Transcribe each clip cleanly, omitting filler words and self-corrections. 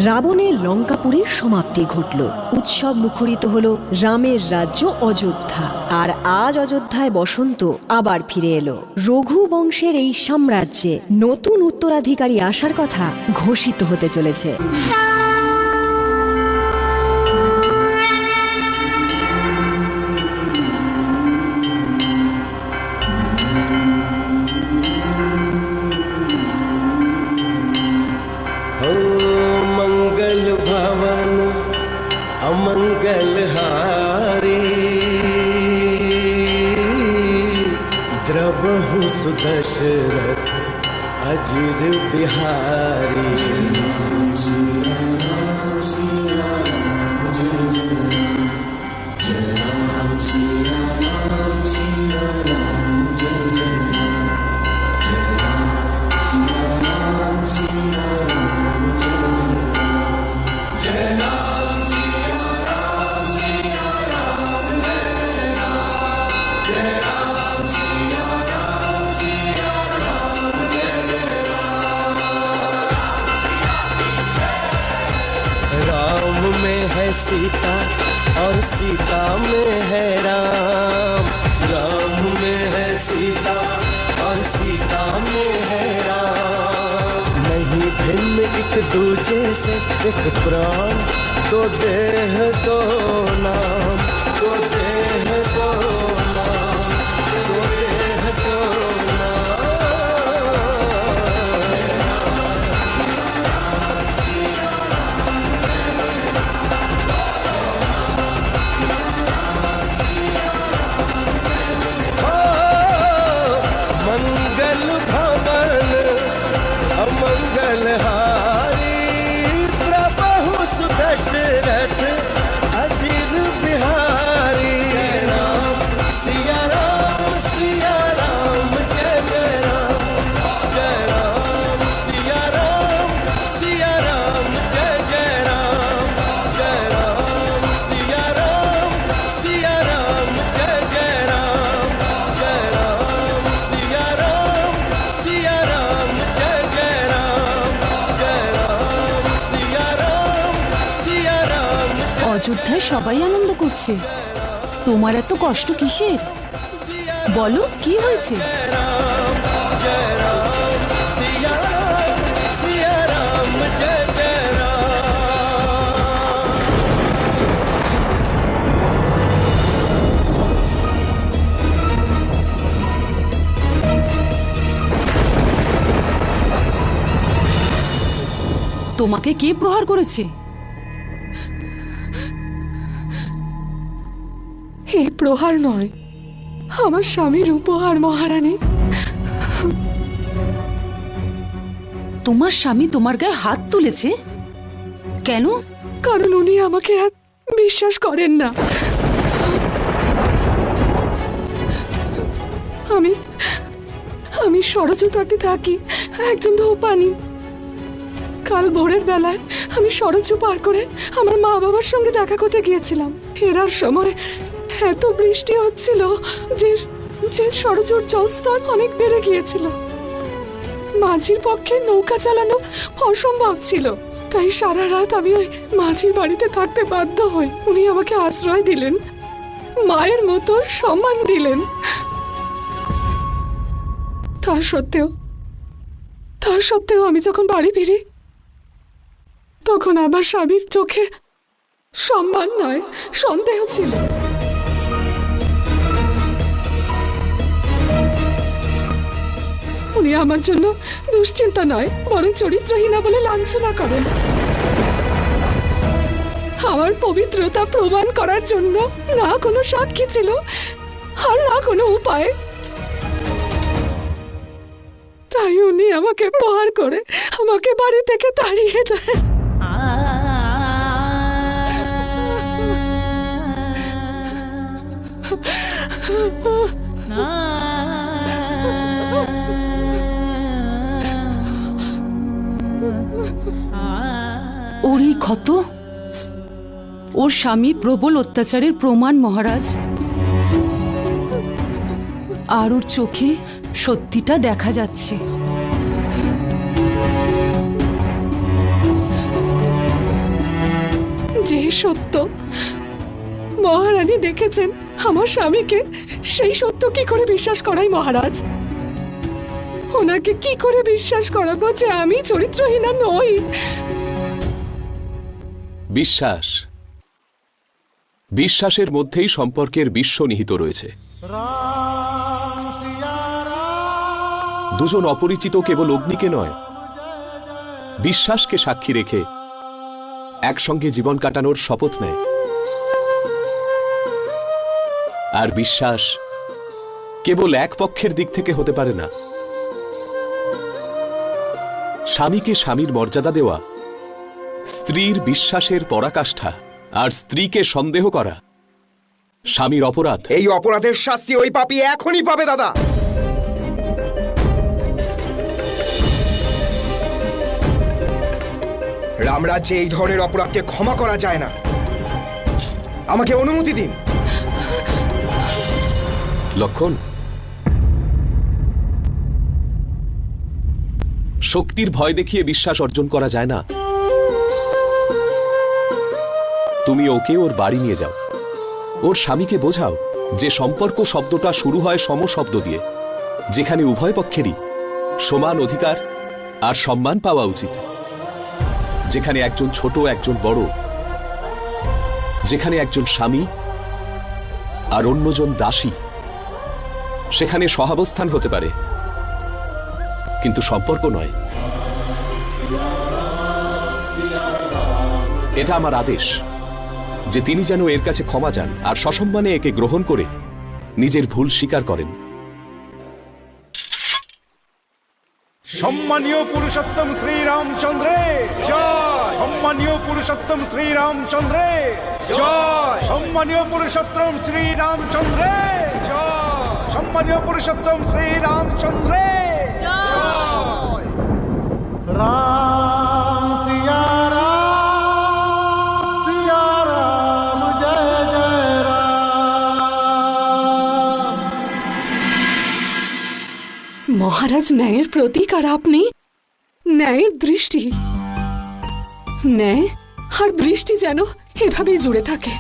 রাবণের লঙ্কাপুরীর সমাপ্তি ঘটল। উৎসব মুখরিত হল রামের রাজ্য অযোধ্যা। আর আজ অযোধ্যায় বসন্ত আবার ফিরে এলো। রঘু বংশের এই সাম্রাজ্যে নতুন উত্তরাধিকারী আসার কথা ঘোষিত হতে চলেছে। अमंगलहारी द्रवहु सुदशरथ अजिर बिहारी। राम में है सीता और सीता में है राम। राम में है सीता और सीता में है राम। नहीं भिन्न एक दूजे से एक प्राण, दो देह दो नाम, दो देह दो नाम, दो देह दो नाम। मंगल भवन अमंगलहारी द्रवहु सुदशरथ अजिर बिहारी। जय राम सिया राम सिया राम जय जय राम। जय राम सिया राम जय जय राम। जय राम सिया राम जय जय राम। जय राम सिया राम जय जय राम। जय राम सिया राम। অযোধ্যায় সবাই আনন্দ করছে, তোমার এত কষ্ট কিসের? বলো কি হয়েছে? जय राम सिया राम जय जय राम। তোমাকে কে প্রহার করেছে? এই প্রহার নয়, আমার স্বামীর উপহার মহারানী। তোমার স্বামী তোমার গায়ে হাত তুলেছে কেন? কারণ উনি আমাকে আর বিশ্বাস করেন না। আমি সরজু তটে থাকি, একজন ধূপানি। কাল ভোরের বেলায় আমি সরজু পার করে আমার মা বাবার সঙ্গে দেখা করতে গিয়েছিলাম। ফেরার সময় এত বৃষ্টি হচ্ছিল যে সরজুর জলস্তর অনেক বেড়ে গিয়েছিল। মাঝির পক্ষে নৌকা চালানো অসম্ভব ছিল, তাই সারা রাত আমি ওই মাঝির বাড়িতে থাকতে বাধ্য হই। উনি আমাকে আশ্রয় দিলেন, মায়ের মতো সম্মান দিলেন। তা সত্ত্বেও আমি যখন বাড়ি ফিরি তখন আমার স্বামীর চোখে সম্মান নয়, সন্দেহ ছিল। উনি আমার জন্য দুশ্চিন্তা নয়, বরং চরিত্রহীনা বলে লাঞ্ছনা করেন। আমার পবিত্রতা প্রমাণ করার জন্য না কোনো সাক্ষী ছিল আর না কোনো উপায়। তাই উনি আমাকে প্রহার করে আমাকে বাড়ি থেকে তাড়িয়ে দেন। ওর এই ক্ষত ওর স্বামীর প্রবল অত্যাচারের প্রমাণ মহারাজ। আর ওর চোখে সত্যিটা দেখা যাচ্ছে। যে সত্য মহারানী দেখেছেন আমার স্বামীকে, সেই সত্য কি করে বিশ্বাস করাই মহারাজ? ওনাকে কি করে বিশ্বাস করাবো যে আমি চরিত্রহীনা নই? বিশ্বাস, বিশ্বাসের মধ্যেই সম্পর্কের বিশ্ব নিহিত রয়েছে। দুজন অপরিচিত কেবল অগ্নিকে নয়, বিশ্বাসকে সাক্ষী রেখে একসঙ্গে জীবন কাটানোর শপথ নেয়। আর বিশ্বাস কেবল এক পক্ষের দিক থেকে হতে পারে না। স্বামীকে স্বামীর মর্যাদা দেওয়া, স্ত্রীর বিশ্বাসের পরাকাষ্ঠা, আর স্ত্রীকে সন্দেহ করা স্বামীর অপরাধ। এই অপরাধের শাস্তি ওই পাপী এখনই পাবে দাদা। রামরাজ্যে এই ধরনের অপরাধকে ক্ষমা করা যায় না। আমাকে অনুমতি দিন। লক্ষণ, শক্তির ভয় দেখিয়ে বিশ্বাস অর্জন করা যায় না। তুমি ওকে ওর বাড়ি নিয়ে যাও, ওর স্বামীকে বোঝাও যে সম্পর্ক শব্দটা শুরু হয় সম শব্দ দিয়ে, যেখানে উভয় পক্ষেরই সমান অধিকার আর সম্মান পাওয়া উচিত, যেখানে একজন ছোট একজন বড়, যেখানে একজন স্বামী আর অন্যজন দাসী। সেখানে সহাবস্থান হতে পারে, কিন্তু সম্পর্ক নয়। এটা আমার আদেশ যে তিনি যেন এর কাছে ক্ষমা চান আর সসম্মানে একে গ্রহণ করে নিজের ভুল স্বীকার করেন। সম্মানীয় পুরুষোত্তম শ্রীরামচন্দ্রে জয়। সম্মানীয় পুরুষোত্তম শ্রীরামচন্দ্রে জয়। সম্মানীয় পুরুষোত্তম শ্রীরামচন্দ্রে জয়। সম্মানীয় পুরুষোত্তম শ্রীরামচন্দ্রে জয়। राम सिया राम जय जय राम। মহারাজ ন্যায়ের প্রতীক আর আপনি ন্যায়ের দৃষ্টি। ন্যায় আর দৃষ্টি যেন এভাবেই জুড়ে থাকে।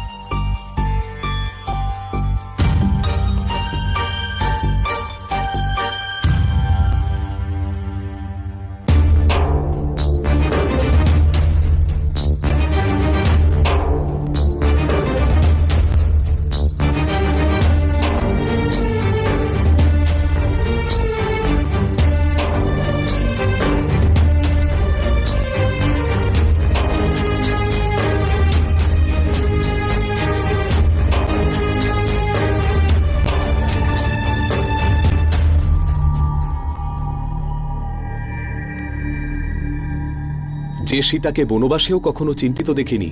যে সীতাকে বনবাসেও কখনো চিন্তিত দেখিনি,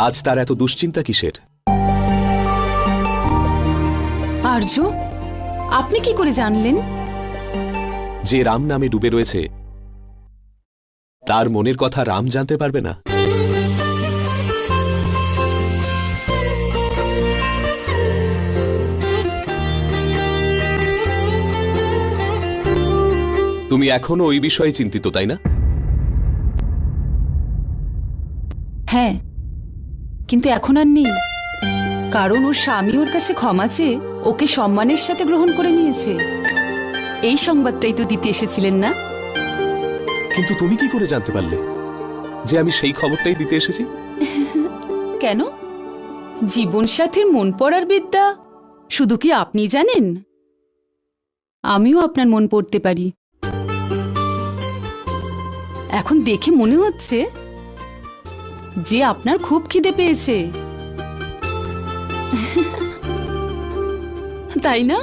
আজ তার এত দুশ্চিন্তা কিসের? আর্য, আপনি কি করে জানলেন? যে রাম নামে ডুবে রয়েছে তার মনের কথা রাম জানতে পারবে না? তুমি এখনো ওই বিষয়ে চিন্তিত, তাই না? হ্যাঁ, কিন্তু এখন আর নেই, কারণ ওর স্বামী ওর কাছে ক্ষমা চেয়ে ওকে সম্মানের সাথে গ্রহণ করে নিয়েছে। এই সংবাদটাই তো দিতে এসেছিলেন না? কিন্তু তুমি কি করে জানতে পারলে যে আমি সেই খবরটাই দিতে এসেছি? কেন? জীবনসাথীর মন পড়ার বিদ্যা শুধু কি আপনি জানেন? আমিও আপনার মন পড়তে পারি। এখন দেখে মনে হচ্ছে যে আপনার খুব খিদে পেয়েছে, তাই না?